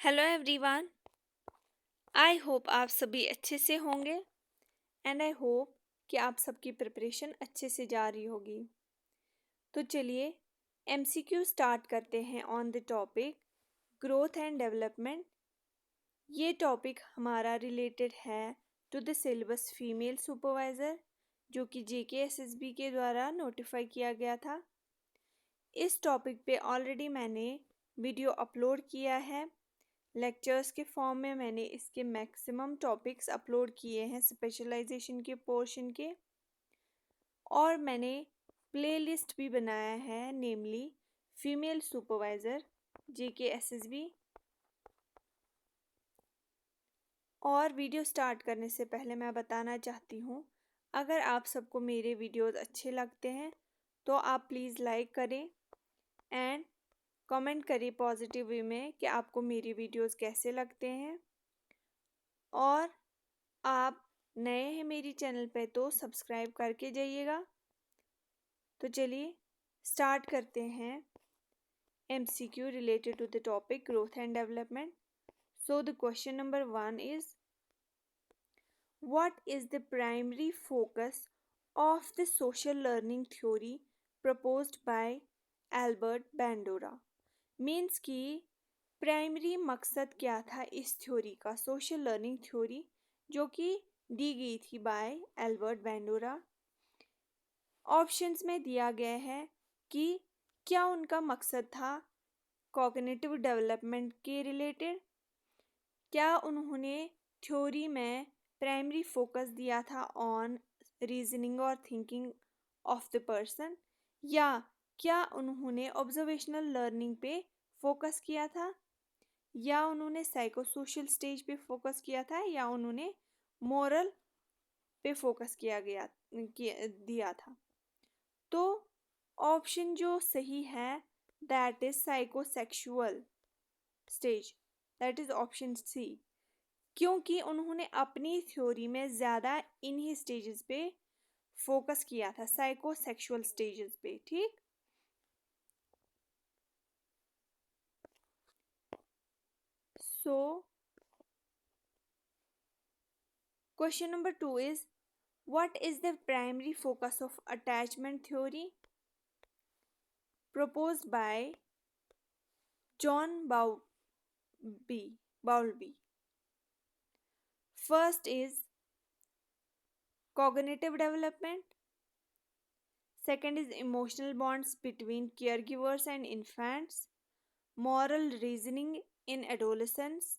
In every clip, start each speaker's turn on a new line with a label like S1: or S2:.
S1: Hello everyone. I hope आप सभी अच्छे से होंगे एंड आई होप कि आप सबकी प्रिपरेशन अच्छे से जा रही होगी। तो चलिए एमसीक्यू स्टार्ट करते हैं on the topic growth and development. ये टॉपिक हमारा रिलेटेड है to the syllabus female supervisor जो कि जेकेएसएसबी के द्वारा नोटिफाई किया गया था। इस टॉपिक पे ऑलरेडी मैंने वीडियो अपलोड किया है। लेक्चर्स के फॉर्म में मैंने इसके मैक्सिमम टॉपिक्स अपलोड किए हैं स्पेशलाइजेशन के पोर्शन के, और मैंने प्लेलिस्ट भी बनाया है नेमली फीमेल सुपरवाइज़र जेकेएसएसबी। और वीडियो स्टार्ट करने से पहले मैं बताना चाहती हूँ, अगर आप सबको मेरे वीडियोस अच्छे लगते हैं तो आप प्लीज़ लाइक करें एंड कमेंट करिए पॉजिटिव वे में कि आपको मेरी वीडियोस कैसे लगते हैं। और आप नए हैं मेरी चैनल पे तो सब्सक्राइब करके जाइएगा। तो चलिए स्टार्ट करते हैं MCQ related to the topic growth and development. So the question number 1 is what is the primary focus of the social learning theory proposed by Albert Bandura. Means कि primary मकसद क्या था इस थ्योरी का, social learning theory जो कि दी गई थी बाय एल्बर्ट बैंडोरा। ऑप्शंस में दिया गया है कि क्या उनका मकसद था कॉग्निटिव डेवलपमेंट के रिलेटेड, क्या उन्होंने थ्योरी में प्राइमरी फोकस दिया था ऑन रीजनिंग और थिंकिंग ऑफ द पर्सन, या क्या उन्होंने ऑब्जर्वेशनल लर्निंग पे फोकस किया था, या उन्होंने साइको सोशल स्टेज पे फोकस किया था, या उन्होंने मोरल पे फोकस दिया था। तो ऑप्शन जो सही है that is psychosexual stage, that is option C, क्योंकि उन्होंने अपनी थ्योरी में ज़्यादा इन्हीं स्टेजेस पे फोकस किया था, साइकोसेक्सुअल स्टेजेस पे। ठीक, so question number 2 is what is the primary focus of attachment theory proposed by John Bowlby. First is cognitive development. Second is emotional bonds between caregivers and infants. Moral reasoning in adolescence.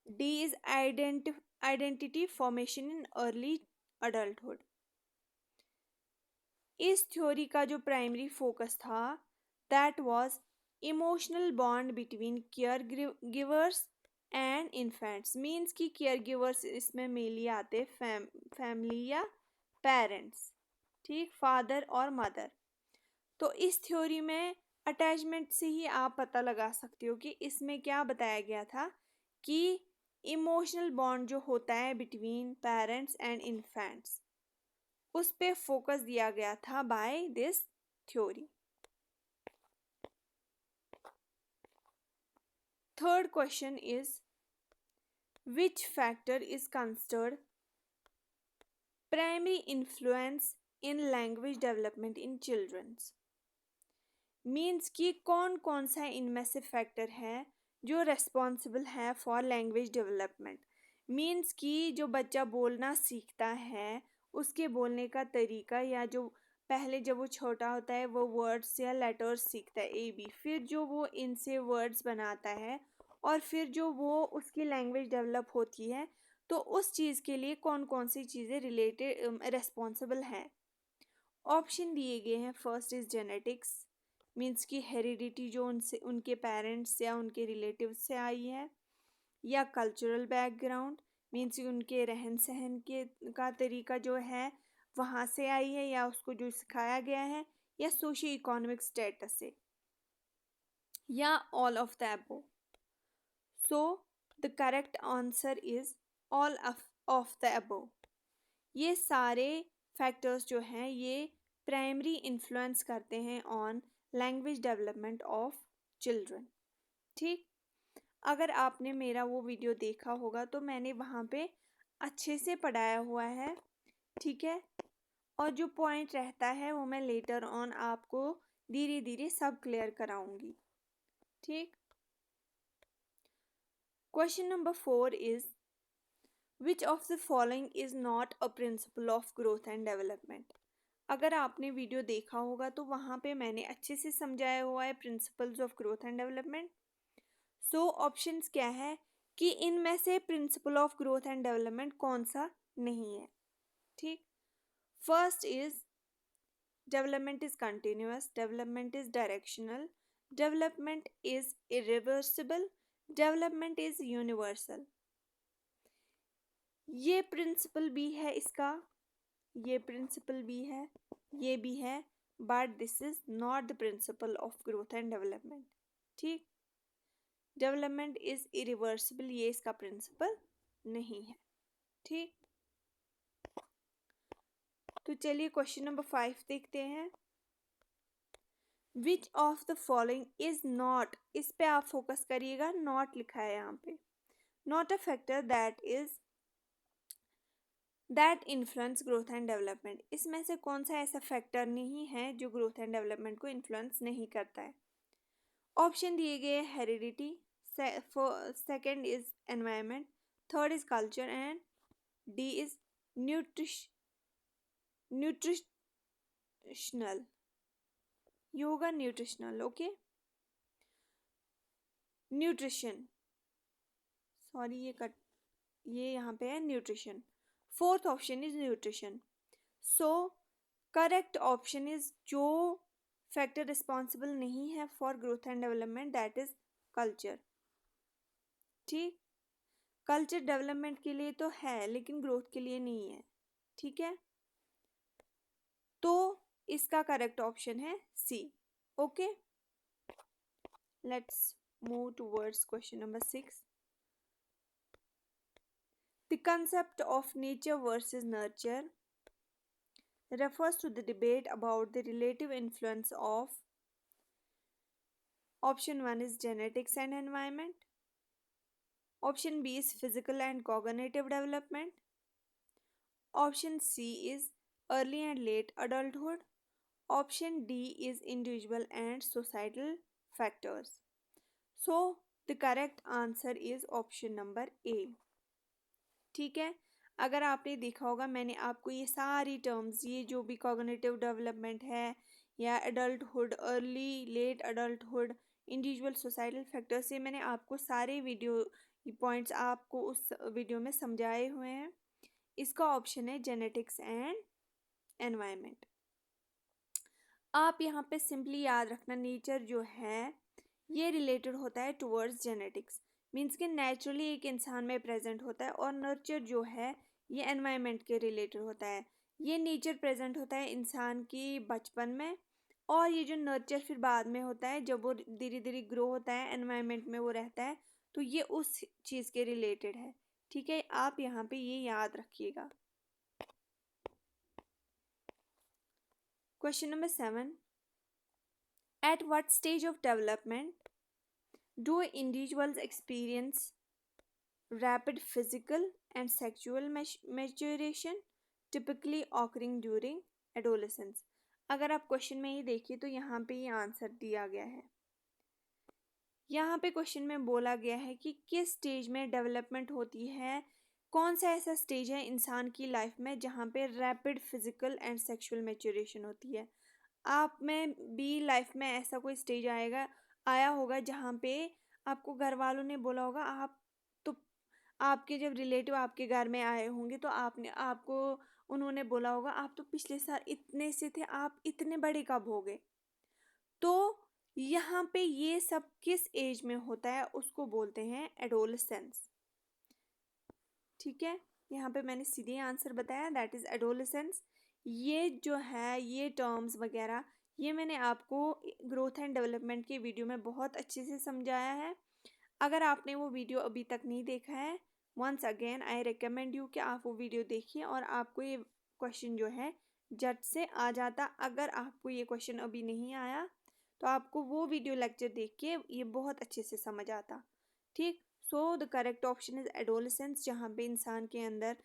S1: D is identity formation in early adulthood. इस theory का जो primary focus था that was emotional bond between care givers and infants. Means कि care givers इसमें mainly आते family या parents, ठीक, father और मदर। तो इस थ्योरी में अटैचमेंट से ही आप पता लगा सकते हो कि इसमें क्या बताया गया था कि इमोशनल बॉन्ड जो होता है बिटवीन पेरेंट्स एंड इन्फेंट्स उस पे फोकस दिया गया था by this theory. Third question is which factor is considered primary influence in language development in children। Means कि कौन कौन सा इनमें से फैक्टर है जो रेस्पॉन्सिबल है फॉर लैंग्वेज डेवलपमेंट। मीन्स कि जो बच्चा बोलना सीखता है उसके बोलने का तरीका, या जो पहले जब वो छोटा होता है वो वर्ड्स या लेटर्स सीखता है ए बी, फिर जो वो इनसे वर्ड्स बनाता है और फिर जो वो उसकी लैंग्वेज डेवलप होती है, तो उस चीज़ के लिए कौन कौन सी चीज़ें रिलेटेड रेस्पॉन्सिबल हैं। ऑप्शन दिए गए हैं। फर्स्ट इज़ जेनेटिक्स, मीन्स की हेरिडिटी जो उनसे उनके पेरेंट्स या उनके रिलेटिव से आई है, या कल्चरल बैकग्राउंड, मीन्स उनके रहन सहन के का तरीका जो है वहाँ से आई है या उसको जो सिखाया गया है, या सोशियो इकोनॉमिक स्टेटस से, या all of the above. So the correct answer is all of the above. ये सारे फैक्टर्स जो हैं ये प्राइमरी इन्फ्लुएंस करते हैं on language development of children. ठीक, अगर आपने मेरा वो वीडियो देखा होगा तो मैंने वहाँ पे अच्छे से पढ़ाया हुआ है, ठीक है। और जो पॉइंट रहता है वो मैं लेटर ऑन आपको धीरे धीरे सब क्लियर कराऊंगी, ठीक। Question number 4 is which of the following is not a principle of growth and development. अगर आपने वीडियो देखा होगा तो वहाँ पे मैंने अच्छे से समझाया हुआ है principles of growth and development. So options क्या है कि इनमें से principle of growth and development कौन सा नहीं है, ठीक। First is development is continuous, development is directional, development is irreversible, development is universal। ये प्रिंसिपल भी है इसका, ये प्रिंसिपल भी है, ये भी है, but this is not the principle of growth and development, ठीक। डेवलपमेंट इज इरिवर्सिबल, ये इसका प्रिंसिपल नहीं है, ठीक। तो चलिए क्वेश्चन नंबर 5 देखते हैं। Which of the following is not, इस पे आप फोकस करिएगा, नॉट लिखा है यहाँ पे, not a factor that influence growth and development. इसमें से कौन सा ऐसा फैक्टर नहीं है जो ग्रोथ एंड डेवलपमेंट को इन्फ्लुएंस नहीं करता है। ऑप्शन दिए गए heredity, second is environment, third is culture and D is nutritional. ये होगा न्यूट्रिशनल, ओके। न्यूट्रिशन, सॉरी ये यहाँ पे है nutrition. Fourth option is nutrition. So correct option is जो फैक्टर रिस्पॉन्सिबल नहीं है for growth and development, that is culture, ठीक। कल्चर डेवलपमेंट के लिए तो है लेकिन ग्रोथ के लिए नहीं है, ठीक है। तो इसका करेक्ट ऑप्शन है C, okay. Let's move towards question number 6। The concept of nature versus nurture refers to the debate about the relative influence of option 1 is genetics and environment, option B is physical and cognitive development, option C is early and late adulthood, option D is individual and societal factors। So the correct answer is option number A, ठीक है। अगर आपने देखा होगा मैंने आपको ये सारी टर्म्स, ये जो भी कॉग्निटिव डेवलपमेंट है या adulthood, early late adulthood, individual societal factors, ये मैंने आपको सारे वीडियो पॉइंट्स आपको उस वीडियो में समझाए हुए हैं। इसका ऑप्शन है जेनेटिक्स एंड एनवायरनमेंट। आप यहाँ पे सिंपली याद रखना, नेचर जो है ये रिलेटेड होता है टुवर्ड्स जेनेटिक्स, मीन्स कि नेचुरली एक इंसान में प्रेजेंट होता है, और नर्चर जो है ये एनवायरनमेंट के रिलेटेड होता है। ये नेचर प्रेजेंट होता है इंसान की बचपन में, और ये जो नर्चर फिर बाद में होता है जब वो धीरे धीरे ग्रो होता है, एनवायरनमेंट में वो रहता है, तो ये उस चीज़ के रिलेटेड है, ठीक है। आप यहाँ पे ये याद रखिएगा। Question number 7, at what stage of development do individuals experience rapid physical and sexual maturation, typically occurring during adolescence। अगर आप क्वेश्चन में ये देखिए तो यहाँ पे ये आंसर दिया गया है। यहाँ पे क्वेश्चन में बोला गया है कि किस स्टेज में डेवलपमेंट होती है, कौन सा ऐसा स्टेज है इंसान की लाइफ में जहाँ पे rapid physical and sexual maturation होती है। आप में भी लाइफ में ऐसा कोई स्टेज आया होगा जहाँ पे आपको घर वालों ने बोला होगा, आप तो आपके जब रिलेटिव आपके घर में आए होंगे तो उन्होंने बोला होगा आप तो पिछले साल इतने से थे, आप इतने बड़े कब हो गए। तो यहाँ पे ये सब किस एज में होता है उसको बोलते हैं एडोलेसेंस, ठीक है। यहाँ पे मैंने सीधे आंसर बताया, दैट इज एडोलेसेंस। ये जो है ये टर्म्स वगैरह ये मैंने आपको ग्रोथ एंड डेवलपमेंट के वीडियो में बहुत अच्छे से समझाया है। अगर आपने वो वीडियो अभी तक नहीं देखा है, once again I recommend you कि आप वो वीडियो देखिए और आपको ये क्वेश्चन जो है झट से आ जाता। अगर आपको ये क्वेश्चन अभी नहीं आया तो आपको वो वीडियो लेक्चर देख के ये बहुत अच्छे से समझ आता, ठीक। सो the correct option is adolescence, जहाँ पे इंसान के अंदर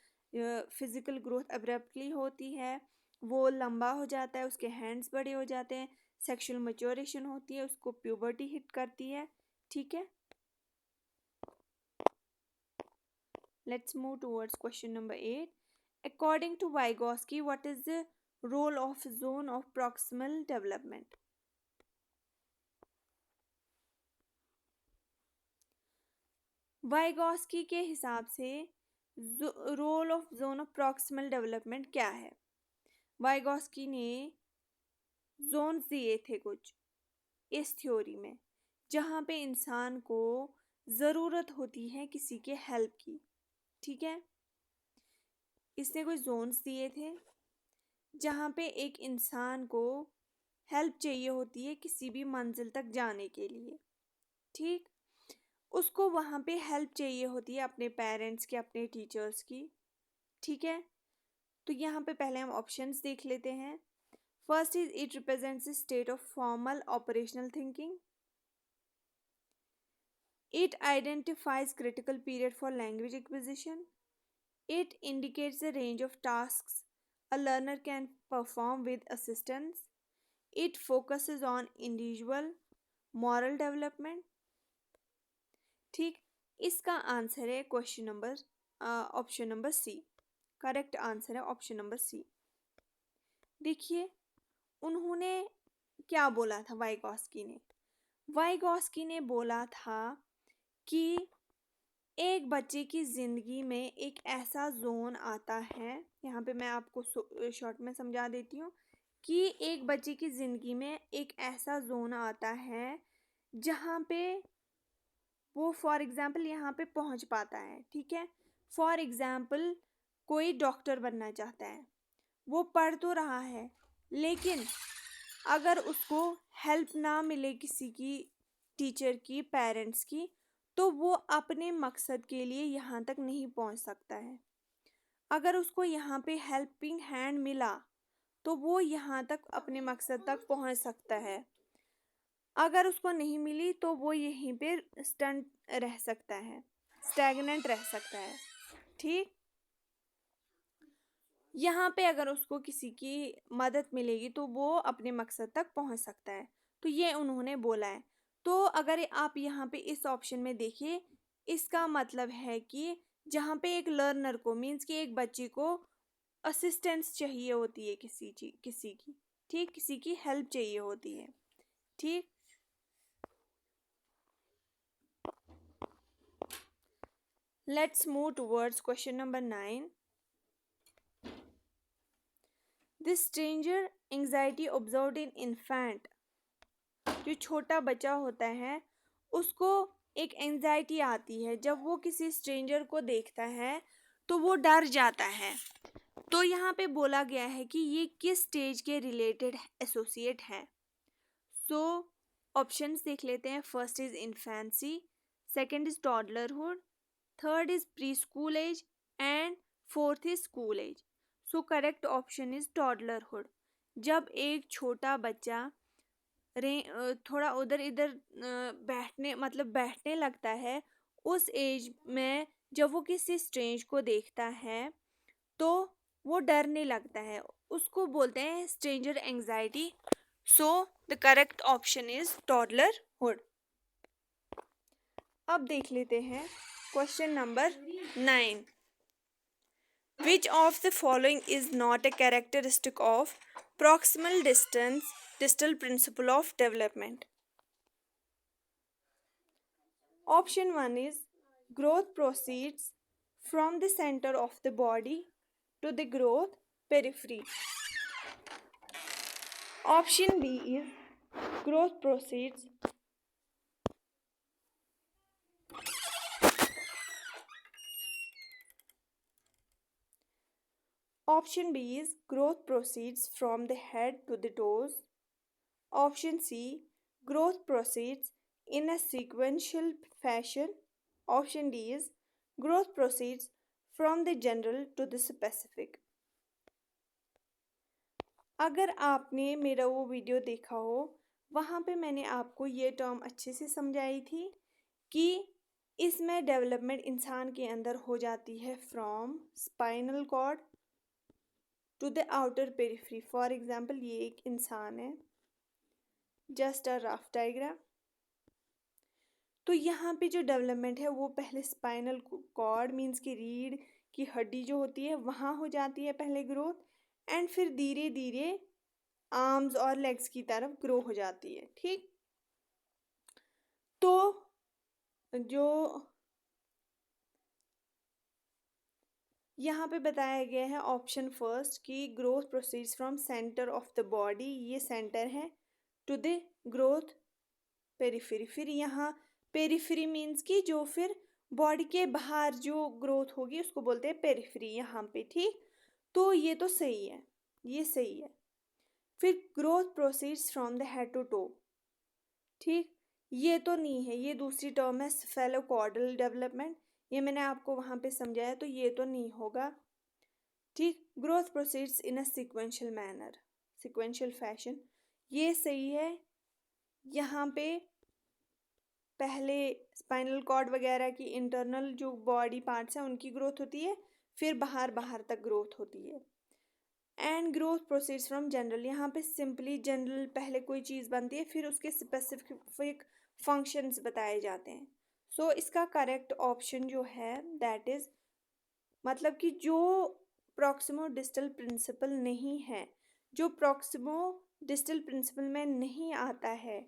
S1: फिजिकल ग्रोथ अब्रप्टली होती है, वो लंबा हो जाता है, उसके हैंड्स बड़े हो जाते हैं, सेक्सुअल मैच्योरेशन होती है, उसको प्यूबर्टी हिट करती है। ठीक है, let's move towards question number 8। According to Vygotsky, what is the role of zone of proximal development? Vygotsky के हिसाब से role of zone of proximal development क्या है? वाइगोस्की ने जोन्स दिए थे कुछ इस थ्योरी में, जहाँ पे इंसान को ज़रूरत होती है किसी के हेल्प की। ठीक है, इसने कुछ जोन्स दिए थे जहाँ पे एक इंसान को हेल्प चाहिए होती है किसी भी मंजिल तक जाने के लिए। ठीक, उसको वहाँ पे हेल्प चाहिए होती है अपने पेरेंट्स की, अपने टीचर्स की। ठीक है, तो यहाँ पे पहले हम ऑप्शंस देख लेते हैं। First is it represents the state of formal operational thinking. It identifies critical period for language acquisition. It indicates the range of tasks a learner can perform with assistance. It focuses on individual moral development. ठीक, इसका answer है question number option number C. Correct answer है option number C. देखिए, उन्होंने क्या बोला था Vygotsky ने? वाइगोस्की ने बोला था कि एक बच्चे की ज़िंदगी में एक ऐसा जोन आता है, यहाँ पे मैं आपको शॉर्ट में समझा देती हूँ कि एक बच्चे की ज़िंदगी में एक ऐसा जोन आता है जहाँ पे वो फॉर एग्ज़ाम्पल यहाँ पे पहुँच पाता है। ठीक है, फॉर एग्ज़ाम्पल कोई डॉक्टर बनना चाहता है, वो पढ़ तो रहा है, लेकिन अगर उसको हेल्प ना मिले किसी की, टीचर की, पेरेंट्स की, तो वो अपने मकसद के लिए यहाँ तक नहीं पहुँच सकता है। अगर उसको यहाँ पे हेल्पिंग हैंड मिला तो वो यहाँ तक अपने मकसद तक पहुँच सकता है। अगर उसको नहीं मिली तो वो यहीं पे स्टंट रह सकता है, स्टैग्नेंट रह सकता है। ठीक, यहाँ पे अगर उसको किसी की मदद मिलेगी तो वो अपने मकसद तक पहुँच सकता है। तो ये उन्होंने बोला है। तो अगर आप यहाँ पे इस ऑप्शन में देखिए, इसका मतलब है कि जहाँ पे एक लर्नर को मीन्स कि एक बच्चे को असिस्टेंस चाहिए होती है किसी की, ठीक, किसी की हेल्प चाहिए होती है। ठीक, let's move towards question number 9। This stranger anxiety observed in infant, जो छोटा बच्चा होता है उसको एक एंजाइटी आती है जब वो किसी स्ट्रेंजर को देखता है, तो वो डर जाता है। तो यहाँ पे बोला गया है कि ये किस स्टेज के रिलेटेड एसोसिएट है। सो ऑप्शंस देख लेते हैं। First is infancy, second is toddlerhood, third is pre school age and fourth is school age. So correct option is toddlerhood. जब एक छोटा बच्चा थोड़ा उधर इधर बैठने मतलब बैठने लगता है, उस एज में जब वो किसी स्ट्रेंज को देखता है तो वो डरने लगता है, उसको बोलते हैं stranger anxiety. So the correct option is toddlerhood. अब देख लेते हैं question number 9। Which of the following is not a characteristic of proximal distal principle of development? Option 1 is growth proceeds from the center of the body to the growth periphery. Option B is growth proceeds Option B is growth proceeds from the head to the toes. Option C, growth proceeds in a sequential fashion. Option D is growth proceeds from the general to the specific. अगर आपने मेरा वो video देखा हो, वहाँ पे मैंने आपको ये टर्म अच्छे से समझाई थी कि इसमें डेवलपमेंट इंसान के अंदर हो जाती है from spinal cord to the outer periphery. For example ये एक इंसान है, जस्ट अ रफ डायग्राम। तो यहाँ पे जो डेवलपमेंट है वो पहले स्पाइनल कॉर्ड मीन्स की रीढ़ की हड्डी जो होती है वहाँ हो जाती है पहले ग्रोथ, एंड फिर धीरे धीरे आर्म्स और लेग्स की तरफ ग्रो हो जाती है। ठीक, तो जो यहाँ पे बताया गया है ऑप्शन फर्स्ट कि growth proceeds from centre of the body, ये सेंटर है, टू द ग्रोथ पेरिफेरी। फिर यहाँ पेरिफेरी मीन्स कि जो फिर बॉडी के बाहर जो ग्रोथ होगी उसको बोलते हैं पेरिफेरी यहाँ पे। ठीक, तो ये तो सही है, ये सही है। फिर growth proceeds from the head to toe. ठीक, ये तो नहीं है, ये दूसरी टर्म है सेफेलोकॉर्डल डेवलपमेंट, ये मैंने आपको वहाँ पे समझाया, तो ये तो नहीं होगा। ठीक, ग्रोथ प्रोसीड्स इन अ सिक्वेंशियल मैनर, सिक्वेंशियल फैशन, ये सही है। यहाँ पे पहले स्पाइनल कॉर्ड वगैरह की इंटरनल जो बॉडी पार्ट्स हैं उनकी ग्रोथ होती है, फिर बाहर बाहर तक ग्रोथ होती है। And growth proceeds from general, यहाँ पे सिंपली जनरल पहले कोई चीज़ बनती है फिर उसके स्पेसिफिक फंक्शंस बताए जाते हैं। सो इसका करेक्ट ऑप्शन जो है दैट इज, मतलब कि जो प्रॉक्सिमो डिस्टल प्रिंसिपल नहीं है, जो प्रॉक्सिमो डिस्टल प्रिंसिपल में नहीं आता है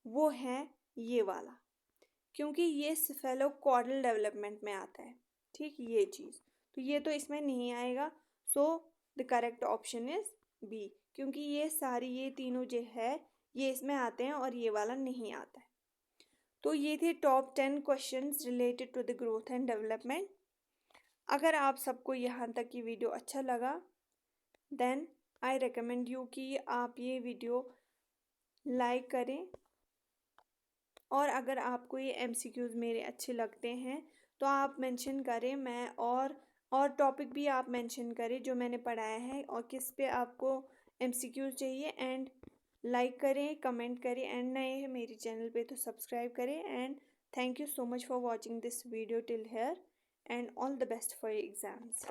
S1: वो है ये वाला, क्योंकि ये सेफेलोकॉर्डल डेवलपमेंट में आता है। ठीक, ये चीज़ तो ये तो इसमें नहीं आएगा। So the correct option is B, क्योंकि ये सारी ये तीनों जो है ये इसमें आते हैं और ये वाला नहीं आता है। तो ये थे top 10 questions related to the growth and development. अगर आप सबको यहाँ तक की वीडियो अच्छा लगा देन आई रिकमेंड यू कि आप ये वीडियो लाइक करें, और अगर आपको ये एमसीक्यूज़ मेरे अच्छे लगते हैं तो आप मेंशन करें, मैं और टॉपिक भी आप मेंशन करें जो मैंने पढ़ाया है और किस पे आपको एमसीक्यूज़ चाहिए, एंड लाइक करें, कमेंट करें, एंड नए हैं मेरे चैनल पे तो सब्सक्राइब करें। And thank you so much for watching this video till here, and all the best for your exams.